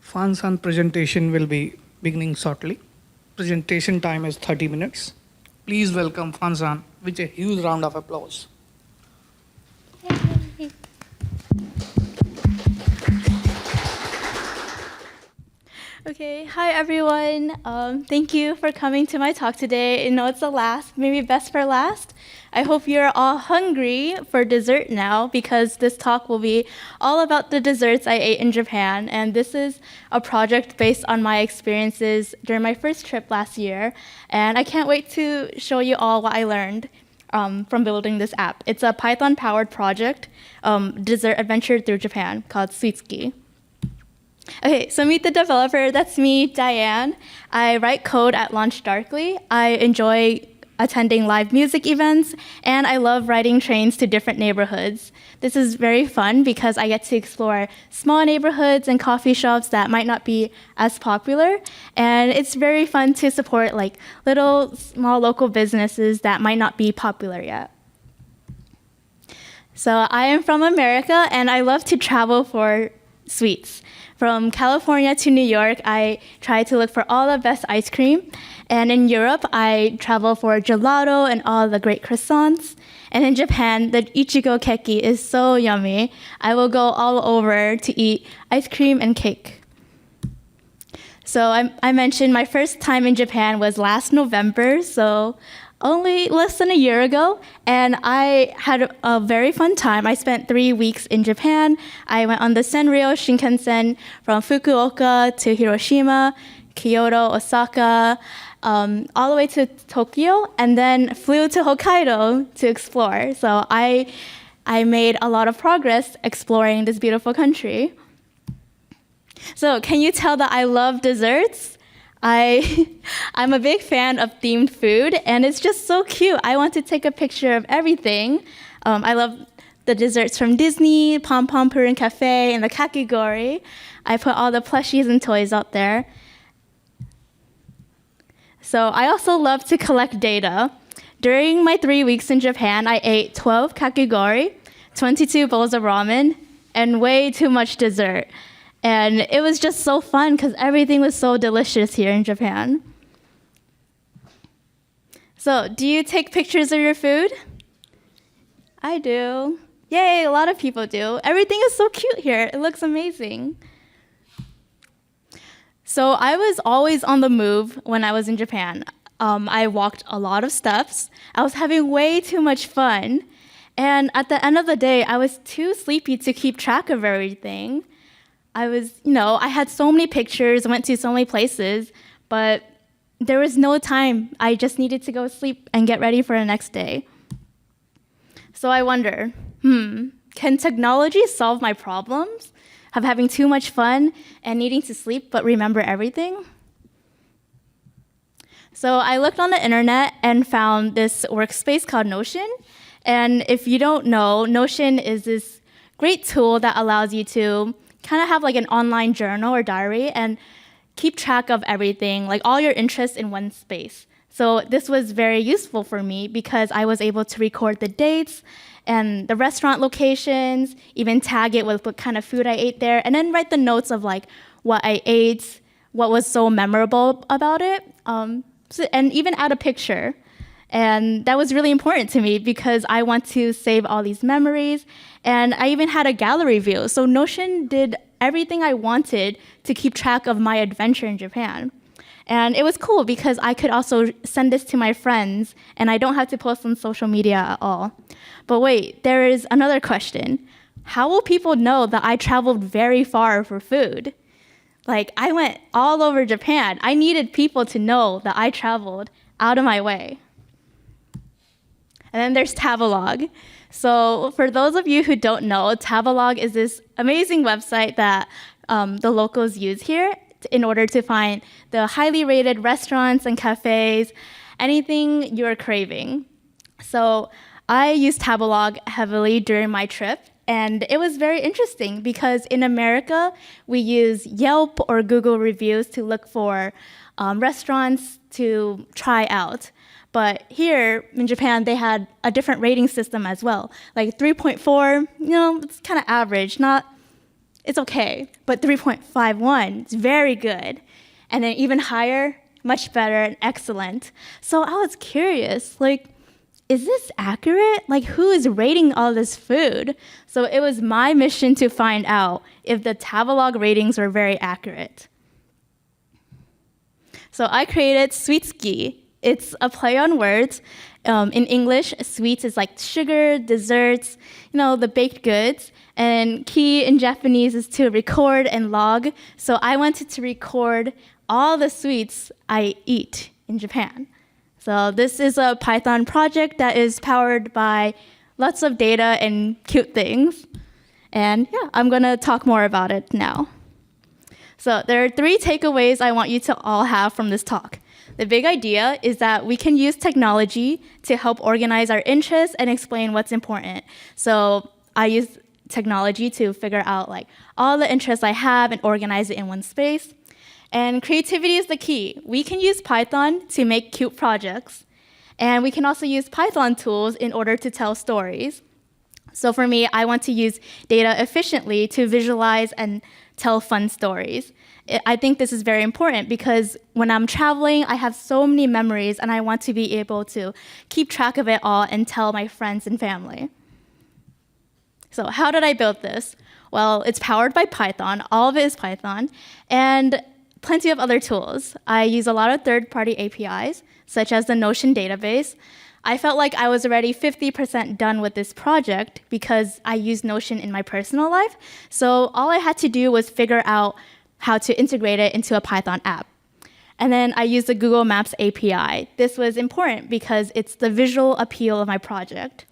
Phan-san presentation will be beginning shortly. Presentation time is 30 minutes. Please welcome Phan-san with a huge round of applause. Yay. Okay, hi everyone. Thank you for coming to my talk today. I know it's the last, maybe best for last. I hope you're all hungry for dessert now because this talk will be all about the desserts I ate in Japan. And this is a project based on my experiences during my first trip last year. And I can't wait to show you all what I learned from building this app. It's a Python-powered project, dessert adventure through Japan called Sweetski. Okay, so meet the developer. That's me, Diane. I write code at Launch Darkly. I enjoy attending live music events, and I love riding trains to different neighborhoods. This is very fun because I get to explore small neighborhoods and coffee shops that might not be as popular, and it's very fun to support like little small local businesses that might not be popular yet. So I am from America, and I love to travel for sweets. From California to New York, I try to look for all the best ice cream. And in Europe, I travel for gelato and all the great croissants. And in Japan, the ichigo keki is so yummy. I will go all over to eat ice cream and cake. So I mentioned my first time in Japan was last November, so only less than a year ago, and I had a very fun time. I spent 3 weeks in Japan. I went on the Senryo Shinkansen from Fukuoka to Hiroshima, Kyoto, Osaka, all the way to Tokyo, and then flew to Hokkaido to explore. So I made a lot of progress exploring this beautiful country. So can you tell that I love desserts? I'm a big fan of themed food, and it's just so cute. I want to take a picture of everything. I love the desserts from Disney, Pom Pom Purin Cafe, and the kakigori. I put all the plushies and toys out there. So I also love to collect data. During my 3 weeks in Japan, I ate 12 kakigori, 22 bowls of ramen, and way too much dessert. And it was just so fun because everything was so delicious here in Japan. So, do you take pictures of your food? I do. Yay, a lot of people do. Everything is so cute here. It looks amazing. So, I was always on the move when I was in Japan. I walked a lot of steps. I was having way too much fun. And at the end of the day, I was too sleepy to keep track of everything. I had so many pictures, went to so many places, but there was no time. I just needed to go sleep and get ready for the next day. So I wonder, can technology solve my problems of having too much fun and needing to sleep but remember everything? So I looked on the internet and found this workspace called Notion. And if you don't know, Notion is this great tool that allows you to kind of have like an online journal or diary and keep track of everything, like all your interests in one space. So this was very useful for me because I was able to record the dates and the restaurant locations, even tag it with what kind of food I ate there, and then write the notes of like what I ate, what was so memorable about it, and even add a picture. And that was really important to me because I want to save all these memories. And I even had a gallery view. So Notion did everything I wanted to keep track of my adventure in Japan. And it was cool because I could also send this to my friends and I don't have to post on social media at all. But wait, there is another question. How will people know that I traveled very far for food? Like, I went all over Japan. I needed people to know that I traveled out of my way. And then there's Travelog. So for those of you who don't know, Travelog is this amazing website that the locals use here in order to find the highly rated restaurants and cafes, anything you're craving. So I used Travelog heavily during my trip, and it was very interesting because in America, we use Yelp or Google reviews to look for restaurants to try out. But here in Japan, they had a different rating system as well. Like 3.4, it's kind of average, not it's okay. But 3.51 is very good. And then even higher, much better and excellent. So I was curious, like, is this accurate? Like, who is rating all this food? So it was my mission to find out if the Travelog ratings were very accurate. So I created Sweetski. It's a play on words. In English, sweets is like sugar, desserts, the baked goods. And ki in Japanese is to record and log. So I wanted to record all the sweets I eat in Japan. So this is a Python project that is powered by lots of data and cute things. And yeah, I'm going to talk more about it now. So there are 3 takeaways I want you to all have from this talk. The big idea is that we can use technology to help organize our interests and explain what's important. So I use technology to figure out like all the interests I have and organize it in one space. And creativity is the key. We can use Python to make cute projects, and we can also use Python tools in order to tell stories. So for me, I want to use data efficiently to visualize and tell fun stories. I think this is very important because when I'm traveling, I have so many memories, and I want to be able to keep track of it all and tell my friends and family. So how did I build this? Well, it's powered by Python. All of it is Python. And plenty of other tools. I use a lot of third-party APIs, such as the Notion database. I felt like I was already 50% done with this project because I use Notion in my personal life. So all I had to do was figure out how to integrate it into a Python app. And then I used the Google Maps API. This was important because it's the visual appeal of my project.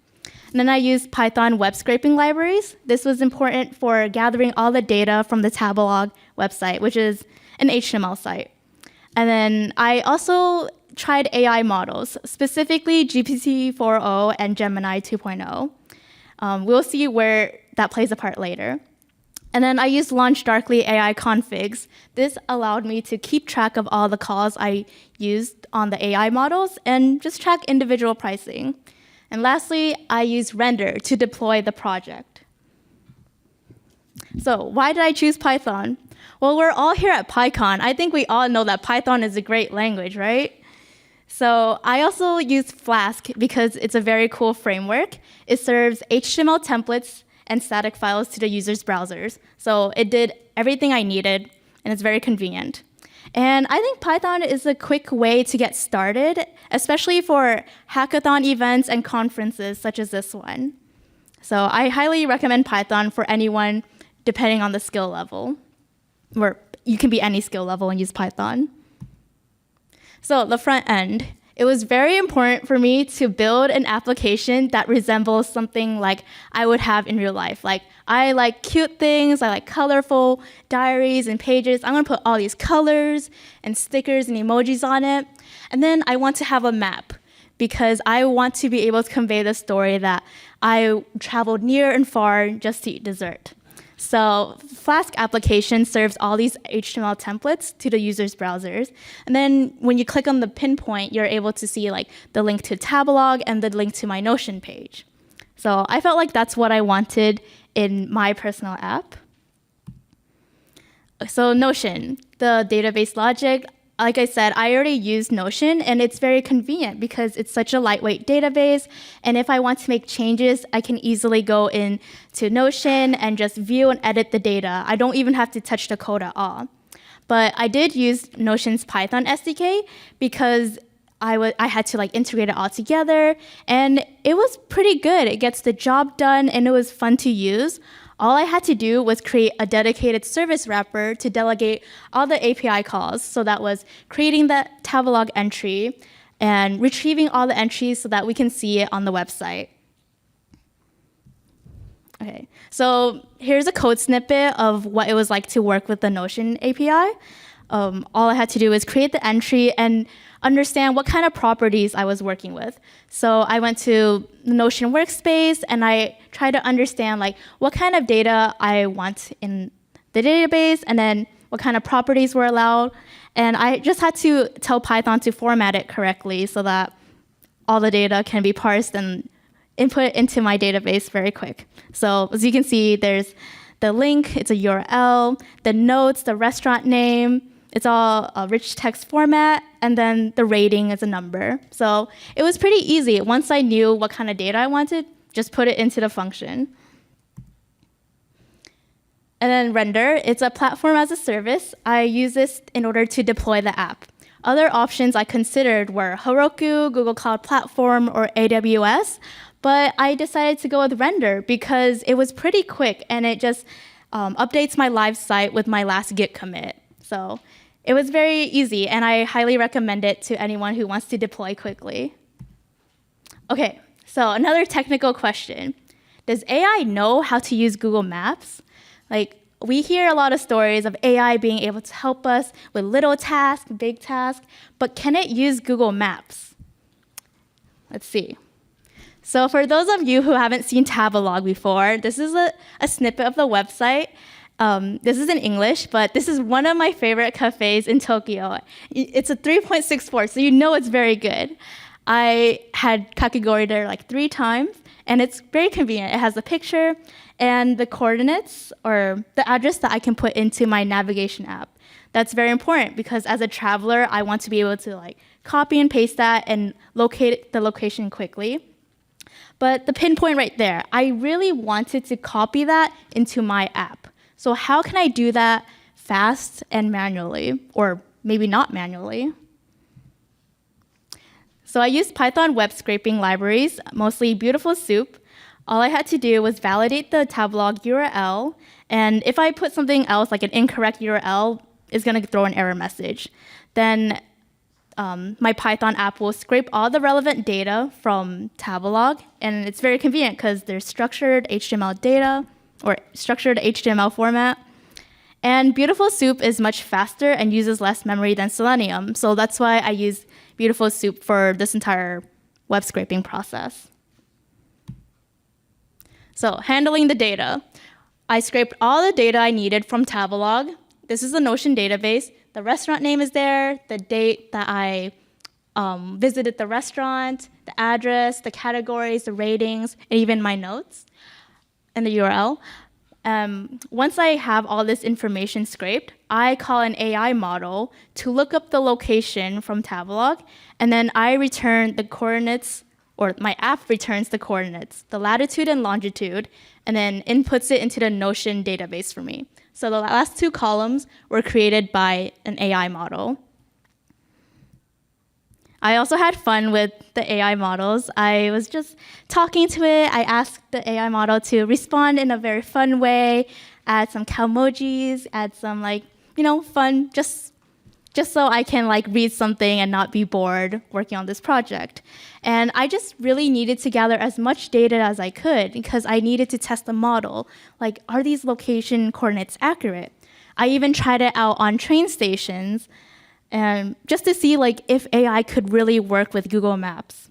And then I used Python web scraping libraries. This was important for gathering all the data from the Travelog website, which is an HTML site. And then I also tried AI models, specifically GPT-4o and Gemini 2.0. We'll see where that plays a part later. And then I used LaunchDarkly AI configs. This allowed me to keep track of all the calls I used on the AI models and just track individual pricing. And lastly, I used Render to deploy the project. So why did I choose Python? Well, we're all here at PyCon. I think we all know that Python is a great language, right? So I also used Flask because it's a very cool framework. It serves HTML templates and static files to the user's browsers. So it did everything I needed, and it's very convenient. And I think Python is a quick way to get started, especially for hackathon events and conferences such as this one. So I highly recommend Python for anyone depending on the skill level. Or you can be any skill level and use Python. So the front end. It was very important for me to build an application that resembles something like I would have in real life. Like, I like cute things, I like colorful diaries and pages. I'm gonna put all these colors and stickers and emojis on it. And then I want to have a map because I want to be able to convey the story that I traveled near and far just to eat dessert. So Flask application serves all these HTML templates to the user's browsers. And then when you click on the pinpoint, you're able to see like the link to Travelog and the link to my Notion page. So I felt like that's what I wanted in my personal app. So Notion, the database logic. Like I said, I already used Notion, and it's very convenient because it's such a lightweight database. And if I want to make changes, I can easily go into Notion and just view and edit the data. I don't even have to touch the code at all. But I did use Notion's Python SDK because I had to like integrate it all together, and it was pretty good. It gets the job done, and it was fun to use. All I had to do was create a dedicated service wrapper to delegate all the API calls. So that was creating the Travelog entry and retrieving all the entries so that we can see it on the website. Okay, so here's a code snippet of what it was like to work with the Notion API. All I had to do was create the entry and understand what kind of properties I was working with. So I went to the Notion workspace and I tried to understand like what kind of data I want in the database and then what kind of properties were allowed. And I just had to tell Python to format it correctly so that all the data can be parsed and input into my database very quick. So as you can see, there's The link, it's a URL. The notes, the restaurant name, it's all a rich text format. And then the rating is a number. So it was pretty easy. Once I knew what kind of data I wanted, just put it into the function. And then render, it's a platform as a service. I use this in order to deploy the app. Other options I considered were Heroku, Google Cloud Platform, or AWS, but I decided to go with render because it was pretty quick and it just updates my live site with my last Git commit. So it was very easy and I highly recommend it to anyone who wants to deploy quickly. Okay, so another technical question. Does AI know how to use Google Maps? Like, we hear a lot of stories of AI being able to help us with little tasks, big tasks, but can it use Google Maps? Let's see. So for those of you who haven't seen Tabelog before, this is a snippet of the website. This is in English, but this is one of my favorite cafes in Tokyo. It's a 3.64, so you know it's very good. I had kakigori there like 3 times, and it's very convenient. It has a picture and the coordinates or the address that I can put into my navigation app. That's very important because as a traveler, I want to be able to like copy and paste that and locate the location quickly. But the pinpoint right there, I really wanted to copy that into my app. So how can I do that fast and manually, or maybe not manually? So I used Python web scraping libraries, mostly Beautiful Soup. All I had to do was validate the Tabelog URL, and if I put something else, like an incorrect URL, it's going to throw an error message. Then my Python app will scrape all the relevant data from Tabelog, and it's very convenient because there's structured HTML data, or structured HTML format. And Beautiful Soup is much faster and uses less memory than Selenium, so that's why I use Beautiful Soup for this entire web scraping process. So handling the data. I scraped all the data I needed from Tabelog. This is the Notion database. The restaurant name is there, the date that I visited the restaurant, the address, the categories, the ratings, and even my notes and the URL. Once I have all this information scraped, I call an AI model to look up the location from Tabelog, and then I return the coordinates, or my app returns the coordinates, the latitude and longitude, and then inputs it into the Notion database for me. So the last 2 columns were created by an AI model. I also had fun with the AI models. I was just talking to it. I asked the AI model to respond in a very fun way, add some Calmojis, add some fun, just so I can read something and not be bored working on this project. And I just really needed to gather as much data as I could because I needed to test the model. Are these location coordinates accurate? I even tried it out on train stations, and just to see if AI could really work with Google Maps.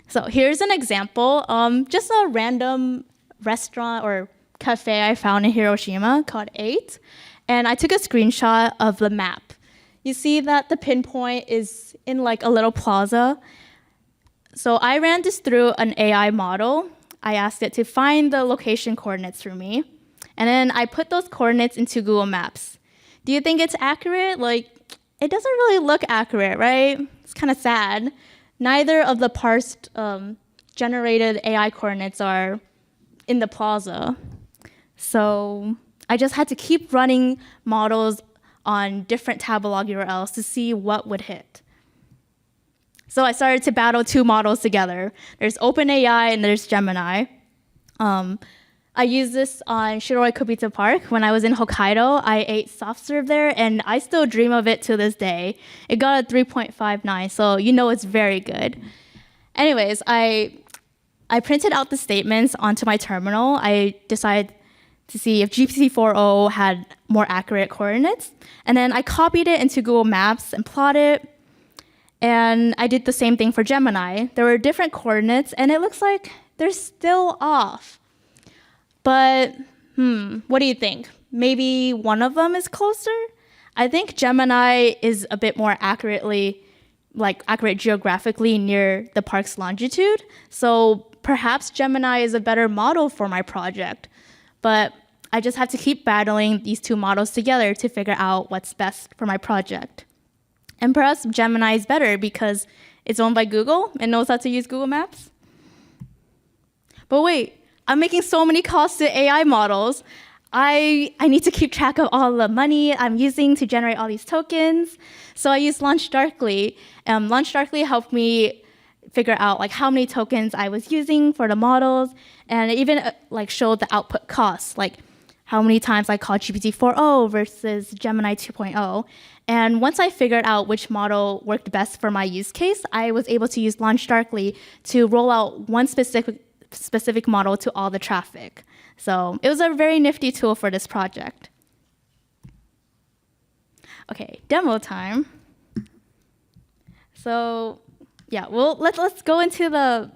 So here's an example, just a random restaurant or cafe I found in Hiroshima called 8. And I took a screenshot of the map. You see that the pinpoint is in a little plaza. So I ran this through an AI model. I asked it to find the location coordinates for me. And then I put those coordinates into Google Maps. Do you think it's accurate? It doesn't really look accurate, right? It's kind of sad. Neither of the parsed generated AI coordinates are in the plaza. So I just had to keep running models on different Tabelog URLs to see what would hit. So I started to battle 2 models together. There's OpenAI and there's Gemini. I used this on Shiroi Kobita Park. When I was in Hokkaido, I ate soft serve there, and I still dream of it to this day. It got a 3.59, so you know it's very good. Anyways, I printed out the statements onto my terminal. I decided to see if GPT-4o had more accurate coordinates. And then I copied it into Google Maps and plotted it. And I did the same thing for Gemini. There were different coordinates, and it looks like they're still off. But, what do you think? Maybe one of them is closer? I think Gemini is a bit more accurate geographically near the park's longitude. So perhaps Gemini is a better model for my project. But I just have to keep battling these two models together to figure out what's best for my project. And perhaps Gemini is better because it's owned by Google and knows how to use Google Maps. But wait, I'm making so many calls to AI models. I need to keep track of all the money I'm using to generate all these tokens. So I use LaunchDarkly. LaunchDarkly helped me figure out like how many tokens I was using for the models, and it even like showed the output costs, like how many times I called GPT-4o versus Gemini 2.0. And once I figured out which model worked best for my use case, I was able to use LaunchDarkly to roll out one specific model to all the traffic. So it was a very nifty tool for this project. Okay, demo time. So yeah, well, let's go into the,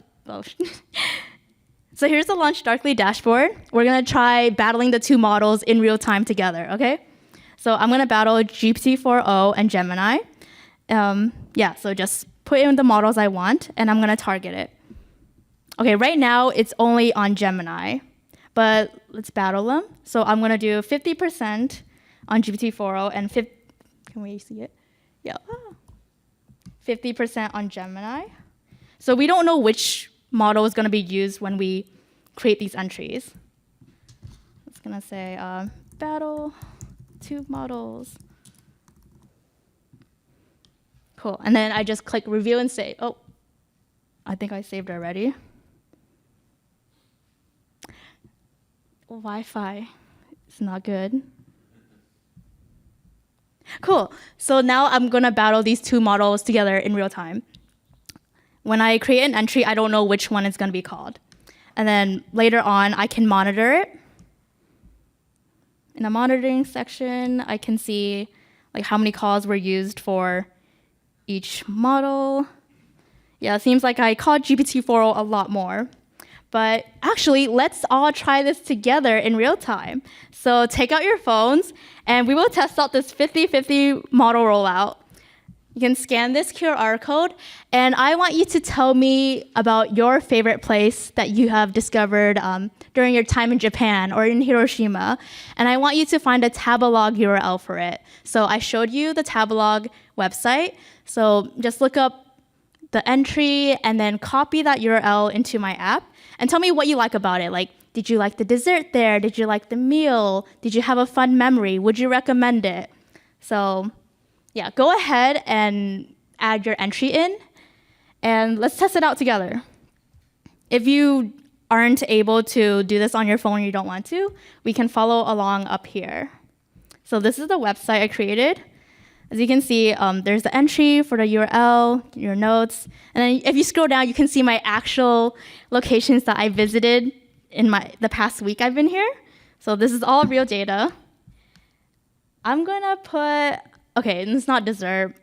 So here's the LaunchDarkly dashboard. We're gonna try battling the two models in real time together, okay? So I'm gonna battle GPT-4o and Gemini. So just put in the models I want, and I'm gonna target it. Okay, right now it's only on Gemini, but let's battle them. So I'm gonna do 50% on GPT-4o and can we see it? Yeah. 50% on Gemini. So we don't know which model is gonna be used when we create these entries. It's gonna say battle two models. Cool, and then I just click review and save. Oh, I think I saved already. Wi-Fi is not good. Cool, so now I'm gonna battle these two models together in real time. When I create an entry, I don't know which one is gonna be called. And then later on, I can monitor it. In the monitoring section, I can see like how many calls were used for each model. Yeah, it seems like I called GPT-4o a lot more. But actually, let's all try this together in real time. So take out your phones, and we will test out this 50-50 model rollout. You can scan this QR code, and I want you to tell me about your favorite place that you have discovered during your time in Japan or in Hiroshima. And I want you to find a Tabelog URL for it. So I showed you the Tabelog website. So just look up the entry and then copy that URL into my app and tell me what you like about it. Like, did you like the dessert there? Did you like the meal? Did you have a fun memory? Would you recommend it? So yeah, go ahead and add your entry in, and let's test it out together. If you aren't able to do this on your phone or you don't want to, we can follow along up here. So this is the website I created. As you can see, there's the entry for the URL, your notes, and then if you scroll down, you can see my actual locations that I visited in the past week I've been here. So this is all real data. I'm gonna put, okay, and it's not dessert.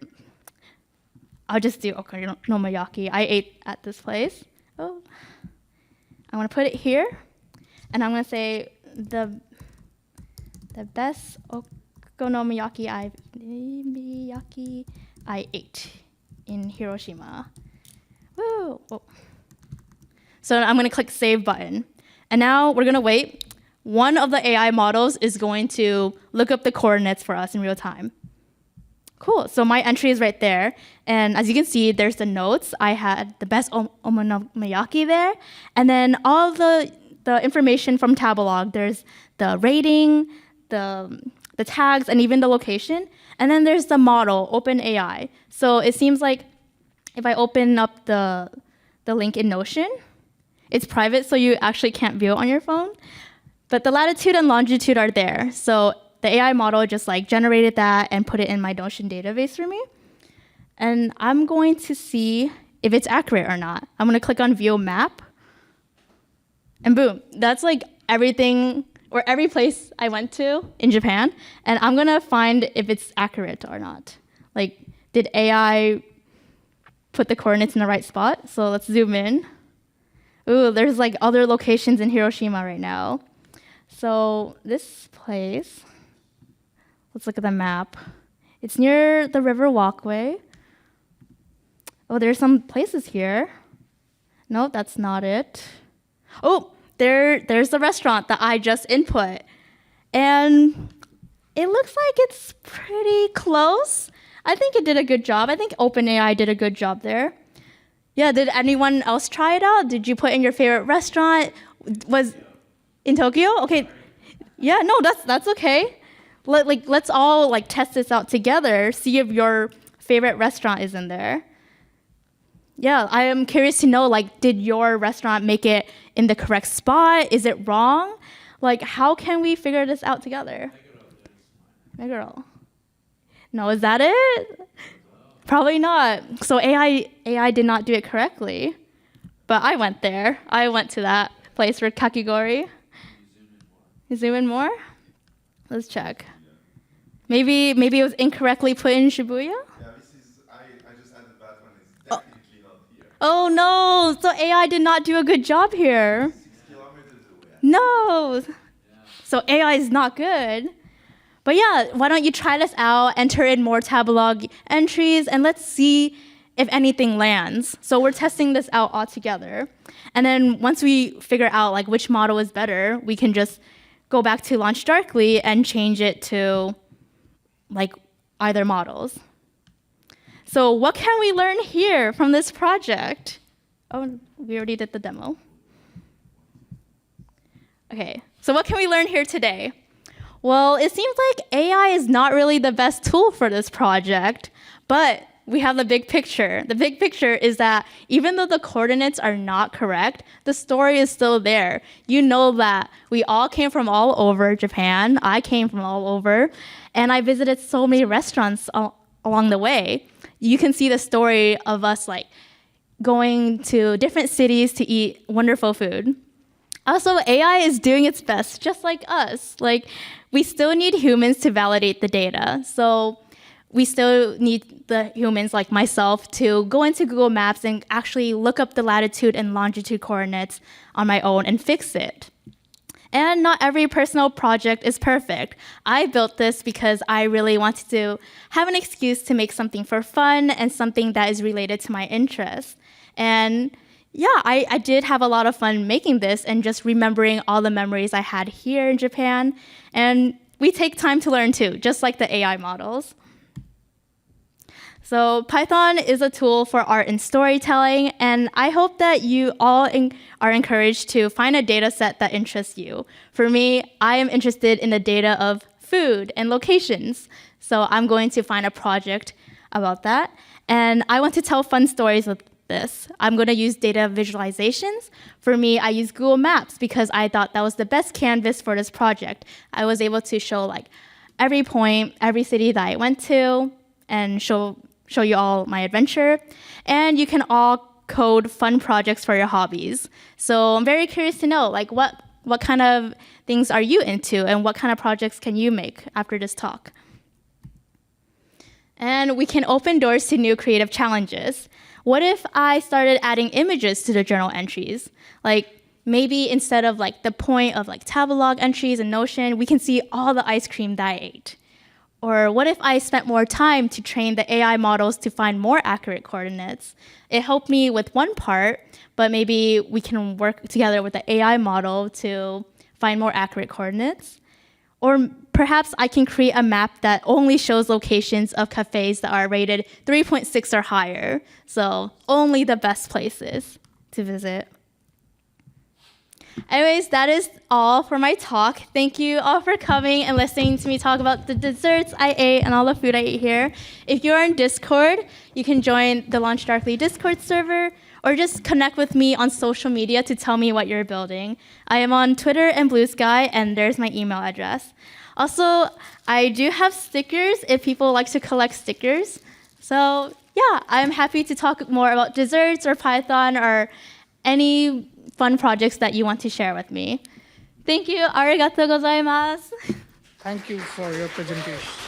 I'll just do okonomiyaki. I ate at this place. Oh, I'm gonna put it here, and I'm gonna say the best okonomiyaki I ate in Hiroshima. Woo! Oh. So I'm gonna click Save button, and now we're gonna wait. One of the AI models is going to look up the coordinates for us in real time. Cool, so my entry is right there. And as you can see, there's the notes. I had the best okonomiyaki there. And then all the information from Tabelog. There's the rating, the tags, and even the location. And then there's the model, OpenAI. So it seems like if I open up the link in Notion, it's private, so you actually can't view it on your phone. But the latitude and longitude are there. So the AI model just like generated that and put it in my Notion database for me. And I'm going to see if it's accurate or not. I'm gonna click on View Map. And boom, that's like everything or every place I went to in Japan. And I'm gonna find if it's accurate or not. Like, did AI put the coordinates in the right spot? So let's zoom in. Ooh, there's like other locations in Hiroshima right now. So this place, let's look at the map. It's near the river walkway. Oh, there's some places here. No, that's not it. Oh, there's the restaurant that I just input. And it looks like it's pretty close. I think it did a good job. I think OpenAI did a good job there. Yeah, did anyone else try it out? Did you put in your favorite restaurant? Was in Tokyo? Okay. Yeah, no, that's okay. Let's all test this out together, see if your favorite restaurant is in there. Yeah, I am curious to know, did your restaurant make it in the correct spot? Is it wrong? How can we figure this out together? Meguro. No, is that it? Probably not. So AI did not do it correctly. But I went there. I went to that place for kakigori. You zoom in more? Let's check. Maybe it was incorrectly put in Shibuya? Yeah, I just added that one. It's definitely not here. Oh no! So AI did not do a good job here. 6 kilometers away. No! So AI is not good. But yeah, why don't you try this out, enter in more Tabelog entries, and let's see if anything lands. So we're testing this out all together. And then once we figure out which model is better, we can just go back to Launch Darkly and change it to either models. So what can we learn here from this project? Oh, we already did the demo. Okay, so what can we learn here today? Well, it seems like AI is not really the best tool for this project, but we have the big picture. The big picture is that even though the coordinates are not correct, the story is still there. You know that we all came from all over Japan. I came from all over, and I visited so many restaurants along the way. You can see the story of us going to different cities to eat wonderful food. Also, AI is doing its best, just like us. We still need humans to validate the data. So we still need the humans like myself to go into Google Maps and actually look up the latitude and longitude coordinates on my own and fix it. And not every personal project is perfect. I built this because I really wanted to have an excuse to make something for fun and something that is related to my interests. And yeah, I did have a lot of fun making this and just remembering all the memories I had here in Japan. And we take time to learn too, just like the AI models. So Python is a tool for art and storytelling, and I hope that you all are encouraged to find a data set that interests you. For me, I am interested in the data of food and locations, so I'm going to find a project about that. And I want to tell fun stories with this. I'm going to use data visualizations. For me, I use Google Maps because I thought that was the best canvas for this project. I was able to show every point, every city that I went to, and show you all my adventure. And you can all code fun projects for your hobbies. So I'm very curious to know what kind of things are you into and what kind of projects can you make after this talk. And we can open doors to new creative challenges. What if I started adding images to the journal entries? Maybe instead of the point of Tabelog entries in Notion, we can see all the ice cream that I ate. Or what if I spent more time to train the AI models to find more accurate coordinates? It helped me with one part, but maybe we can work together with the AI model to find more accurate coordinates. Or perhaps I can create a map that only shows locations of cafes that are rated 3.6 or higher. So only the best places to visit. Anyways, that is all for my talk. Thank you all for coming and listening to me talk about the desserts I ate and all the food I ate here. If you're on Discord, you can join the Launch Darkly Discord server or just connect with me on social media to tell me what you're building. I am on Twitter and Blue Sky, and there's my email address. Also, I do have stickers if people like to collect stickers. So yeah, I'm happy to talk more about desserts or Python or any fun projects that you want to share with me. Thank you. Arigatou gozaimasu. Thank you for your presentation.